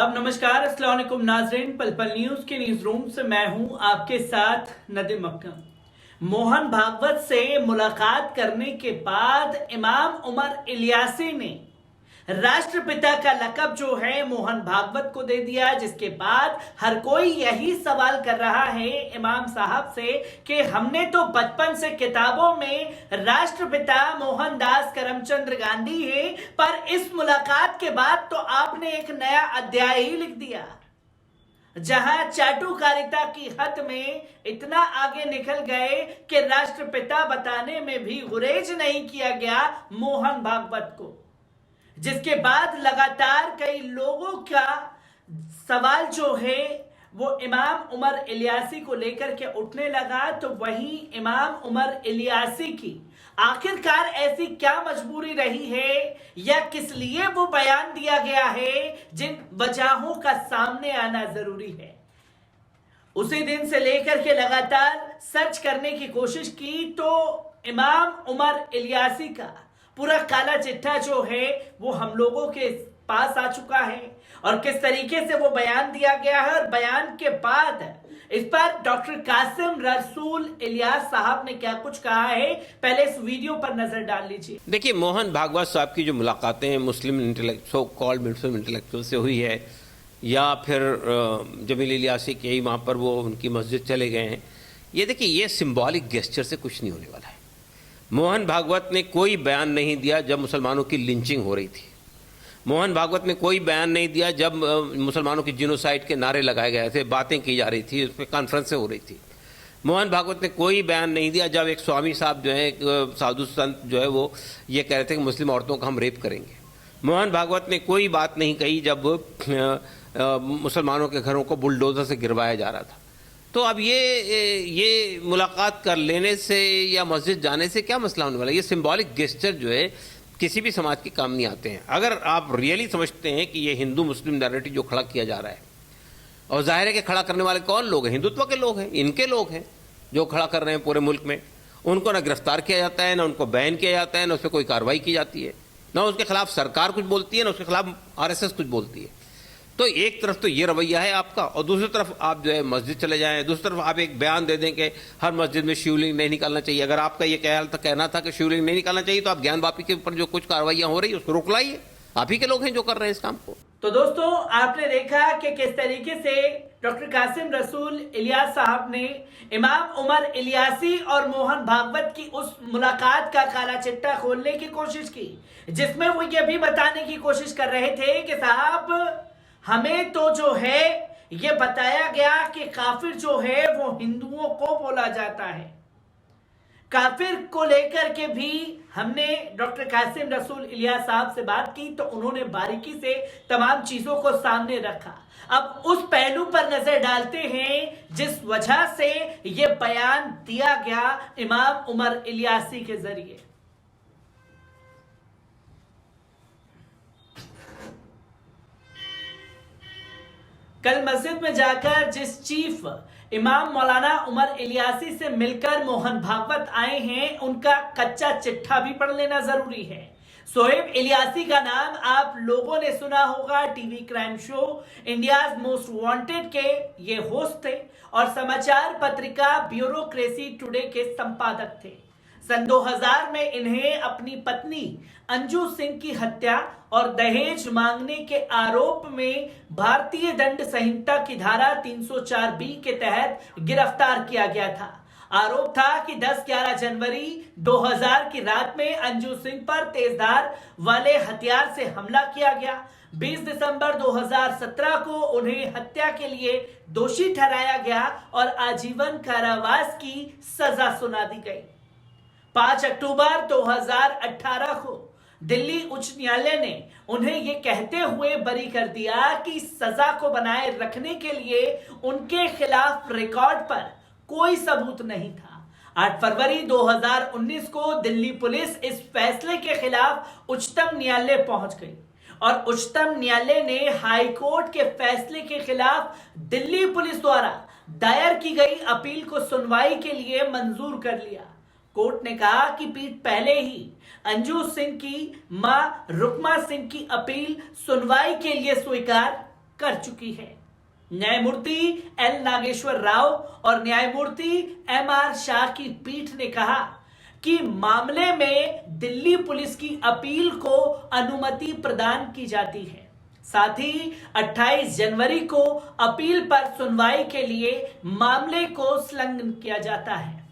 आदाब, नमस्कार, अस्सलाम वालेकुम नाज़रीन। पल पल न्यूज के न्यूज रूम से मैं हूं आपके साथ नदीम अकरम। मोहन भागवत से मुलाकात करने के बाद इमाम उमर इलियासी ने राष्ट्रपिता का लक़ब जो है मोहन भागवत को दे दिया, जिसके बाद हर कोई यही सवाल कर रहा है इमाम साहब से कि हमने तो बचपन से किताबों में राष्ट्रपिता मोहनदास करमचंद गांधी है, पर इस मुलाकात के बाद तो आपने एक नया अध्याय ही लिख दिया, जहां चाटुकारिता की हद में इतना आगे निकल गए कि राष्ट्रपिता बताने में भी गुरेज नहीं किया गया मोहन भागवत को। जिसके बाद लगातार कई लोगों का सवाल जो है वो इमाम उमर इलियासी को लेकर के उठने लगा। तो वहीं इमाम उमर इलियासी की आखिरकार ऐसी क्या मजबूरी रही है या किस लिए वो बयान दिया गया है, जिन वजहों का सामने आना जरूरी है। उसी दिन से लेकर के लगातार सर्च करने की कोशिश की तो इमाम उमर इलियासी का पूरा काला चिट्ठा जो है वो हम लोगों के पास आ चुका है और किस तरीके से वो बयान दिया गया है। और बयान के बाद इस पर डॉक्टर कासिम रसूल इलियास साहब ने क्या कुछ कहा है, पहले इस वीडियो पर नजर डाल लीजिए। देखिए, मोहन भागवत साहब की जो मुलाकातें मुस्लिम इंटेलेक्चुअल, सो कॉल्ड मुस्लिम इंटेलेक्चुअल से हुई है या फिर जमील इलियासी के ही वहाँ पर वो उनकी मस्जिद चले गए हैं, ये देखिए ये सिंबॉलिक गेस्चर से कुछ नहीं होने वाला है। मोहन भागवत ने कोई बयान नहीं दिया जब मुसलमानों की लिंचिंग हो रही थी। मोहन भागवत ने कोई बयान नहीं दिया जब मुसलमानों की जिनोसाइड के नारे लगाए गए थे, बातें की जा रही थी, उस पर कॉन्फ्रेंसें हो रही थी। मोहन भागवत ने कोई बयान नहीं दिया जब एक स्वामी साहब जो है, एक साधु संत जो है, वो ये कह रहे थे कि मुस्लिम औरतों का हम रेप करेंगे। मोहन भागवत ने कोई बात नहीं कही जब मुसलमानों के घरों को बुलडोजर से गिरवाया जा रहा था। तो अब ये मुलाकात कर लेने से या मस्जिद जाने से क्या मसला होने वाला है? ये सिंबॉलिक गेस्चर जो है किसी भी समाज के काम नहीं आते हैं। अगर आप रियली समझते हैं कि ये हिंदू मुस्लिम नैरेटिव जो खड़ा किया जा रहा है, और जाहिर है कि खड़ा करने वाले कौन लोग हैं? हिंदुत्व के लोग हैं, इनके लोग हैं जो खड़ा कर रहे हैं पूरे मुल्क में। उनको ना गिरफ्तार किया जाता है, ना उनको बैन किया जाता है, ना उस पर कोई कार्रवाई की जाती है, ना उसके खिलाफ सरकार कुछ बोलती है, ना उसके खिलाफ RSS कुछ बोलती है। तो एक तरफ तो ये रवैया है आपका, और दूसरी तरफ आप जो है मस्जिद चले जाएं, दूसरी तरफ आप एक बयान दे दें कि हर मस्जिद में शिवलिंग नहीं निकालना चाहिए। अगर आपका ये कहना था कि शिवलिंग नहीं निकालना चाहिए, तो आप ज्ञान वापी के ऊपर जो कुछ कार्रवाइयां हो रही है उसको रोक लाइए। आप ही के लोग हैं जो कर रहे हैं इस काम को। तो दोस्तों, आपने देखा कि किस तरीके से डॉक्टर कासिम रसूल इलियास साहब ने इमाम उमर इलियासी और मोहन भागवत की उस मुलाकात का काला चिट्टा खोलने की कोशिश की, जिसमें वो ये भी बताने की कोशिश कर रहे थे कि साहब हमें तो जो है ये बताया गया कि काफिर जो है वो हिंदुओं को बोला जाता है। काफिर को लेकर के भी हमने डॉक्टर कासिम रसूल इलियास साहब से बात की तो उन्होंने बारीकी से तमाम चीजों को सामने रखा। अब उस पहलू पर नजर डालते हैं जिस वजह से ये बयान दिया गया इमाम उमर इलियासी के जरिए। कल मस्जिद में जाकर जिस चीफ इमाम मौलाना उमर इलियासी से मिलकर मोहन भागवत आए हैं, उनका कच्चा चिट्ठा भी पढ़ लेना जरूरी है। शोएब इलियासी का नाम आप लोगों ने सुना होगा। TV crime show India's most wanted के ये होस्ट थे और समाचार पत्रिका ब्यूरोक्रेसी टुडे के संपादक थे। सन 2000 में इन्हें अपनी पत्नी अंजू सिंह की हत्या और दहेज मांगने के आरोप में भारतीय दंड संहिता की धारा 304B के तहत गिरफ्तार किया गया था। आरोप था कि 10-11 जनवरी 2000 की रात में अंजू सिंह पर तेजधार वाले हथियार से हमला किया गया। 20 दिसंबर 2017 को उन्हें हत्या के लिए दोषी ठहराया गया और आजीवन कारावास की सजा सुना दी गई। 5 अक्टूबर 2018 को दिल्ली उच्च न्यायालय ने उन्हें यह कहते हुए बरी कर दिया कि सजा को बनाए रखने के लिए उनके खिलाफ रिकॉर्ड पर कोई सबूत नहीं था। 8 फरवरी 2019 को दिल्ली पुलिस इस फैसले के खिलाफ उच्चतम न्यायालय पहुंच गई और उच्चतम न्यायालय ने हाई कोर्ट के फैसले के खिलाफ दिल्ली पुलिस द्वारा दायर की गई अपील को सुनवाई के लिए मंजूर कर लिया। कोर्ट ने कहा कि पीठ पहले ही अंजू सिंह की मां रुकमा सिंह की अपील सुनवाई के लिए स्वीकार कर चुकी है। न्यायमूर्ति एल नागेश्वर राव और न्यायमूर्ति एम आर शाह की पीठ ने कहा कि मामले में दिल्ली पुलिस की अपील को अनुमति प्रदान की जाती है। साथ ही 28 जनवरी को अपील पर सुनवाई के लिए मामले को संलग्न किया जाता है।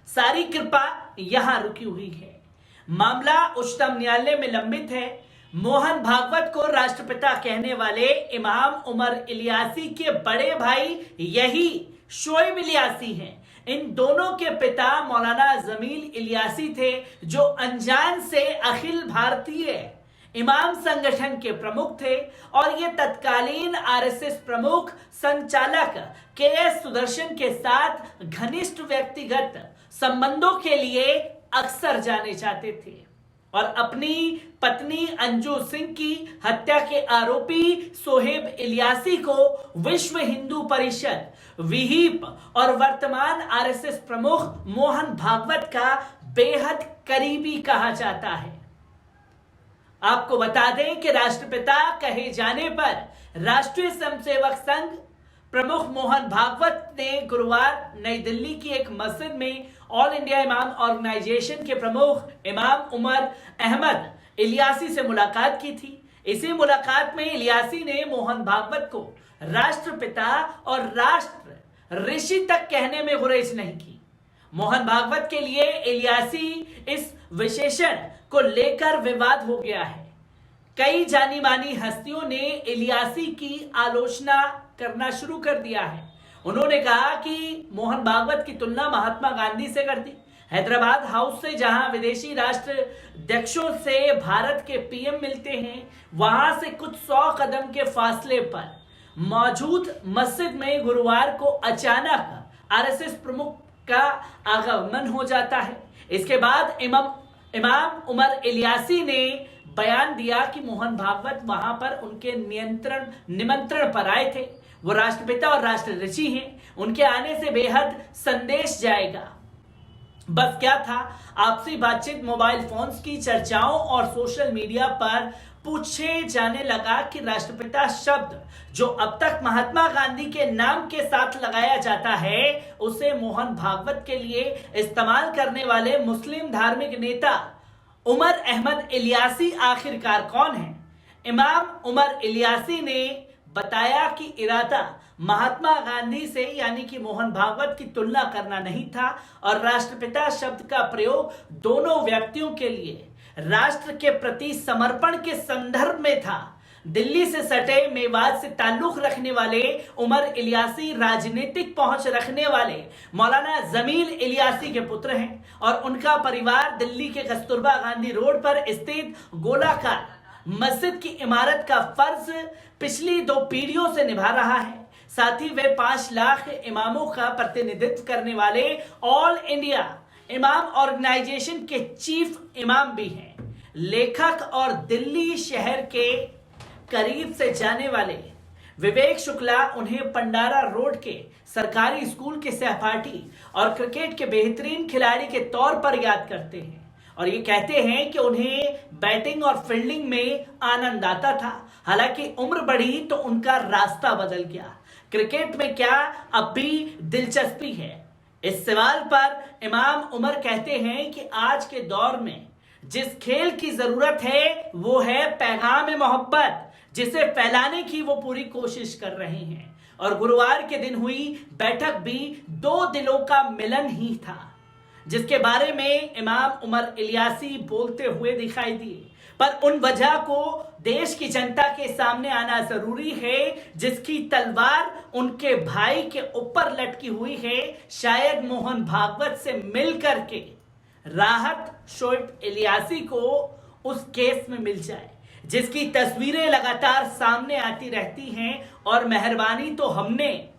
सारी कृपा यहां रुकी हुई है। मामला उच्चतम न्यायालय में लंबित है। मोहन भागवत को राष्ट्रपिता कहने वाले इमाम उमर इलियासी के बड़े भाई यही शोएब इलियासी हैं। इन दोनों के पिता मौलाना जमील इलियासी थे, जो अनजान से अखिल भारतीय इमाम संगठन के प्रमुख थे और ये तत्कालीन आरएसएस प्रमुख संचालक के एस सुदर्शन के साथ घनिष्ठ व्यक्तिगत संबंधों के लिए अक्सर जाने जाते थे और अपनी पत्नी अंजू सिंह की हत्या के आरोपी सोहेब इलियासी को विश्व हिंदू परिषद विहिप और वर्तमान आरएसएस प्रमुख मोहन भागवत का बेहद करीबी कहा जाता है। आपको बता दें कि राष्ट्रपिता कहे जाने पर राष्ट्रीय स्वयंसेवक संघ प्रमुख मोहन भागवत ने गुरुवार नई दिल्ली की एक मस्जिद में ऑल इंडिया इमाम ऑर्गेनाइजेशन के प्रमुख इमाम उमर अहमद इलियासी से मुलाकात की थी। इसी मुलाकात में इलियासी ने मोहन भागवत को राष्ट्रपिता और राष्ट्र ऋषि तक कहने में गुरेज नहीं की। मोहन भागवत के लिए इलियासी इस विशेषण को लेकर विवाद हो गया है। कई जानी मानी हस्तियों ने इलियासी की आलोचना करना शुरू कर दिया है। उन्होंने कहा कि मोहन भागवत की तुलना महात्मा गांधी से कर दी। हैदराबाद हाउस से जहां विदेशी राष्ट्राध्यक्षों से भारत के पीएम मिलते हैं, वहां से कुछ 100 कदम के फासले पर मौजूद मस्जिद में गुरुवार को अचानक आरएसएस प्रमुख का आगमन हो जाता है। इसके बाद इमाम उमर इलियासी ने बयान दिया कि मोहन भागवत वहां पर उनके निमंत्रण पर आए थे। वो राष्ट्रपिता और राष्ट्र ऋषि हैं, उनके आने से बेहद संदेश जाएगा। बस क्या था, आपसी बातचीत, मोबाइल फोन्स की चर्चाओं और सोशल मीडिया पर पूछे जाने लगा कि राष्ट्रपिता शब्द जो अब तक महात्मा गांधी के नाम के साथ लगाया जाता है, उसे मोहन भागवत के लिए इस्तेमाल करने वाले मुस्लिम धार्मिक नेता उमर अहमद इलियासी आखिरकार कौन है। इमाम उमर इलियासी ने बताया कि इरादा महात्मा गांधी से यानी कि मोहन भागवत की तुलना करना नहीं था और राष्ट्रपिता शब्द का प्रयोग दोनों व्यक्तियों के लिए राष्ट्र के प्रति समर्पण के संदर्भ में था। दिल्ली से सटे मेवात से ताल्लुक रखने वाले उमर इलियासी राजनीतिक पहुंच रखने वाले मौलाना जमील इलियासी के पुत्र हैं और उनका परिवार दिल्ली के कस्तूरबा गांधी रोड पर स्थित गोलाकार मस्जिद की इमारत का फर्ज पिछली 2 पीढ़ियों से निभा रहा है। साथ ही वे 5 लाख इमामों का प्रतिनिधित्व करने वाले ऑल इंडिया इमाम ऑर्गेनाइजेशन के चीफ इमाम भी हैं। लेखक और दिल्ली शहर के करीब से जाने वाले विवेक शुक्ला उन्हें पंडारा रोड के सरकारी स्कूल के सहपाठी और क्रिकेट के बेहतरीन खिलाड़ी के तौर पर याद करते हैं और ये कहते हैं कि उन्हें बैटिंग और फील्डिंग में आनंद आता था। हालांकि उम्र बढ़ी तो उनका रास्ता बदल गया। क्रिकेट में क्या अब भी दिलचस्पी है? इस सवाल पर इमाम उमर कहते हैं कि आज के दौर में जिस खेल की जरूरत है वो है पैगाम मोहब्बत, जिसे फैलाने की वो पूरी कोशिश कर रहे हैं। और गुरुवार के दिन हुई बैठक भी 2 दिलों का मिलन ही था, जिसके बारे में इमाम उमर इलियासी बोलते हुए दिखाई दिए। पर उन वजह को देश की जनता के सामने आना जरूरी है जिसकी तलवार उनके भाई के ऊपर लटकी हुई है। शायद मोहन भागवत से मिल करके राहत शोएब इलियासी को उस केस में मिल जाए जिसकी तस्वीरें लगातार सामने आती रहती हैं। और मेहरबानी तो हमने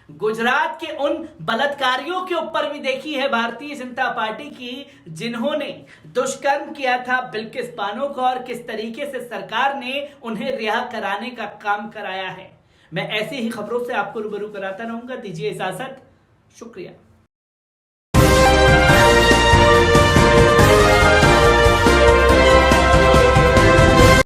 गुजरात के उन बलात्कारियों के ऊपर भी देखी है भारतीय जनता पार्टी की, जिन्होंने दुष्कर्म किया था बिल्किस बानो का और किस तरीके से सरकार ने उन्हें रिहा कराने का काम कराया है। मैं ऐसी ही खबरों से आपको रूबरू कराता रहूंगा। दीजिए इजाजत, शुक्रिया।